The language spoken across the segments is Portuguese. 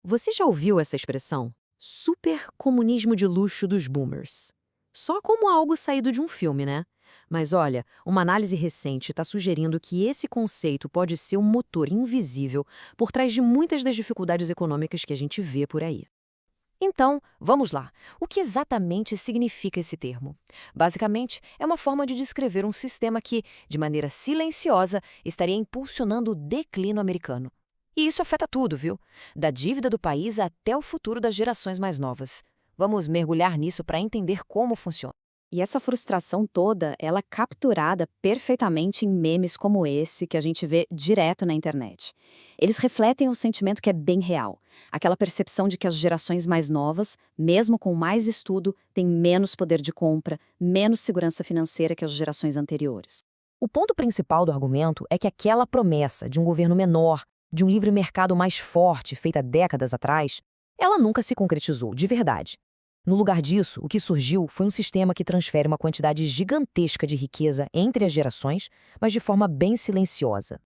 Você já ouviu essa expressão? Supercomunismo de luxo dos boomers. Só como algo saído de um filme, né? Mas olha, uma análise recente está sugerindo que esse conceito pode ser um motor invisível por trás de muitas das dificuldades econômicas que a gente vê por aí. Então, vamos lá. O que exatamente significa esse termo? Basicamente, é uma forma de descrever um sistema que, de maneira silenciosa, estaria impulsionando o declínio americano. E isso afeta tudo, viu? Da dívida do país até o futuro das gerações mais novas. Vamos mergulhar nisso para entender como funciona. E essa frustração toda, ela é capturada perfeitamente em memes como esse que a gente vê direto na internet. Eles refletem um sentimento que é bem real. Aquela percepção de que as gerações mais novas, mesmo com mais estudo, têm menos poder de compra, menos segurança financeira que as gerações anteriores. O ponto principal do argumento é que aquela promessa de um governo menor, de um livre mercado mais forte feita décadas atrás, ela nunca se concretizou de verdade. No lugar disso, o que surgiu foi um sistema que transfere uma quantidade gigantesca de riqueza entre as gerações, mas de forma bem silenciosa.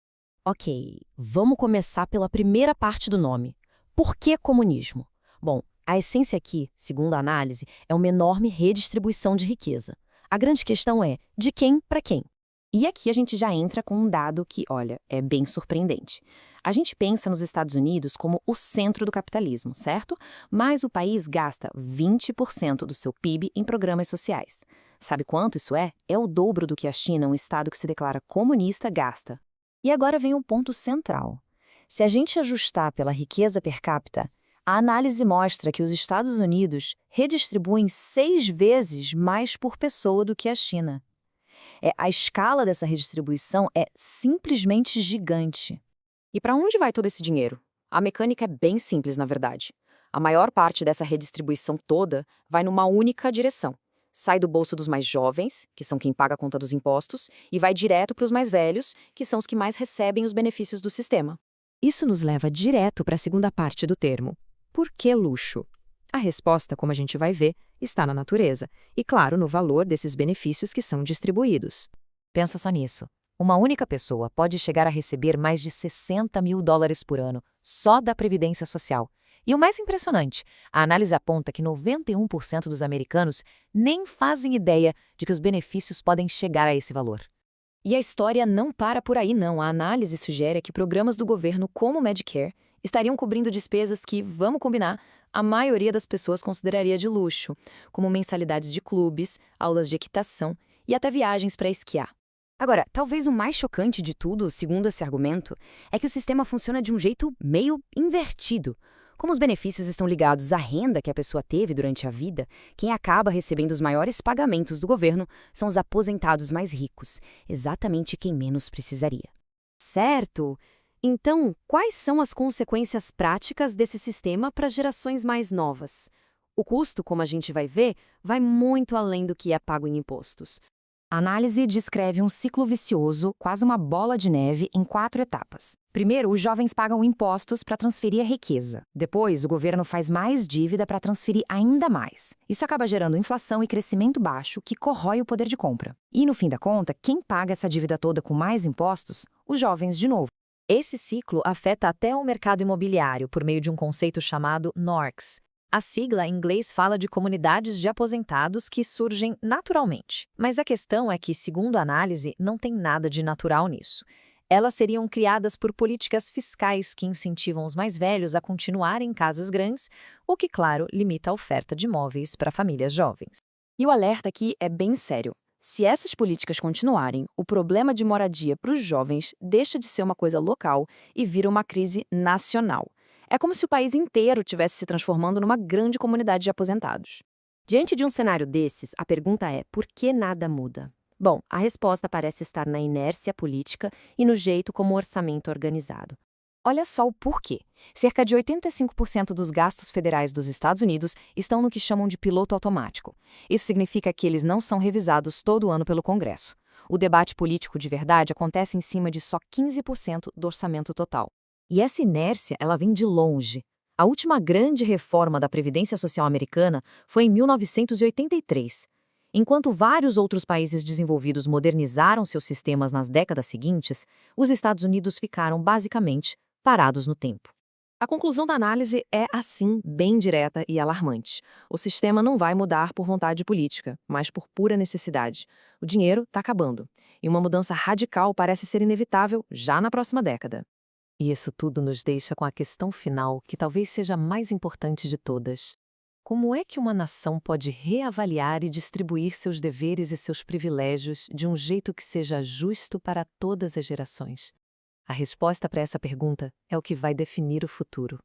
Ok, vamos começar pela primeira parte do nome. Por que comunismo? Bom, a essência aqui, segundo a análise, é uma enorme redistribuição de riqueza. A grande questão é, de quem para quem? E aqui a gente já entra com um dado que, olha, é bem surpreendente. A gente pensa nos Estados Unidos como o centro do capitalismo, certo? Mas o país gasta 20% do seu PIB em programas sociais. Sabe quanto isso é? É o dobro do que a China, um estado que se declara comunista, gasta. E agora vem um ponto central. Se a gente ajustar pela riqueza per capita, a análise mostra que os Estados Unidos redistribuem 6 vezes mais por pessoa do que a China. A escala dessa redistribuição é simplesmente gigante. E para onde vai todo esse dinheiro? A mecânica é bem simples, na verdade. A maior parte dessa redistribuição toda vai numa única direção. Sai do bolso dos mais jovens, que são quem paga a conta dos impostos, e vai direto para os mais velhos, que são os que mais recebem os benefícios do sistema. Isso nos leva direto para a segunda parte do termo. Por que luxo? A resposta, como a gente vai ver, está na natureza e, claro, no valor desses benefícios que são distribuídos. Pensa só nisso. Uma única pessoa pode chegar a receber mais de $60 mil por ano só da Previdência Social. E o mais impressionante, a análise aponta que 91% dos americanos nem fazem ideia de que os benefícios podem chegar a esse valor. E a história não para por aí, não. A análise sugere que programas do governo, como o Medicare, estariam cobrindo despesas que, vamos combinar, a maioria das pessoas consideraria de luxo, como mensalidades de clubes, aulas de equitação e até viagens para esquiar. Agora, talvez o mais chocante de tudo, segundo esse argumento, é que o sistema funciona de um jeito meio invertido. Como os benefícios estão ligados à renda que a pessoa teve durante a vida, quem acaba recebendo os maiores pagamentos do governo são os aposentados mais ricos, exatamente quem menos precisaria. Certo! Então, quais são as consequências práticas desse sistema para as gerações mais novas? O custo, como a gente vai ver, vai muito além do que é pago em impostos. A análise descreve um ciclo vicioso, quase uma bola de neve, em 4 etapas. Primeiro, os jovens pagam impostos para transferir a riqueza. Depois, o governo faz mais dívida para transferir ainda mais. Isso acaba gerando inflação e crescimento baixo, que corrói o poder de compra. E, no fim da conta, quem paga essa dívida toda com mais impostos? Os jovens de novo. Esse ciclo afeta até o mercado imobiliário por meio de um conceito chamado NORCS. A sigla em inglês fala de comunidades de aposentados que surgem naturalmente. Mas a questão é que, segundo a análise, não tem nada de natural nisso. Elas seriam criadas por políticas fiscais que incentivam os mais velhos a continuarem em casas grandes, o que, claro, limita a oferta de imóveis para famílias jovens. E o alerta aqui é bem sério. Se essas políticas continuarem, o problema de moradia para os jovens deixa de ser uma coisa local e vira uma crise nacional. É como se o país inteiro estivesse se transformando numa grande comunidade de aposentados. Diante de um cenário desses, a pergunta é: por que nada muda? Bom, a resposta parece estar na inércia política e no jeito como o orçamento é organizado. Olha só o porquê. Cerca de 85% dos gastos federais dos Estados Unidos estão no que chamam de piloto automático. Isso significa que eles não são revisados todo ano pelo Congresso. O debate político de verdade acontece em cima de só 15% do orçamento total. E essa inércia, ela vem de longe. A última grande reforma da Previdência Social americana foi em 1983. Enquanto vários outros países desenvolvidos modernizaram seus sistemas nas décadas seguintes, os Estados Unidos ficaram basicamente parados no tempo. A conclusão da análise é, assim, bem direta e alarmante. O sistema não vai mudar por vontade política, mas por pura necessidade. O dinheiro está acabando. E uma mudança radical parece ser inevitável já na próxima década. E isso tudo nos deixa com a questão final, que talvez seja a mais importante de todas. Como é que uma nação pode reavaliar e distribuir seus deveres e seus privilégios de um jeito que seja justo para todas as gerações? A resposta para essa pergunta é o que vai definir o futuro.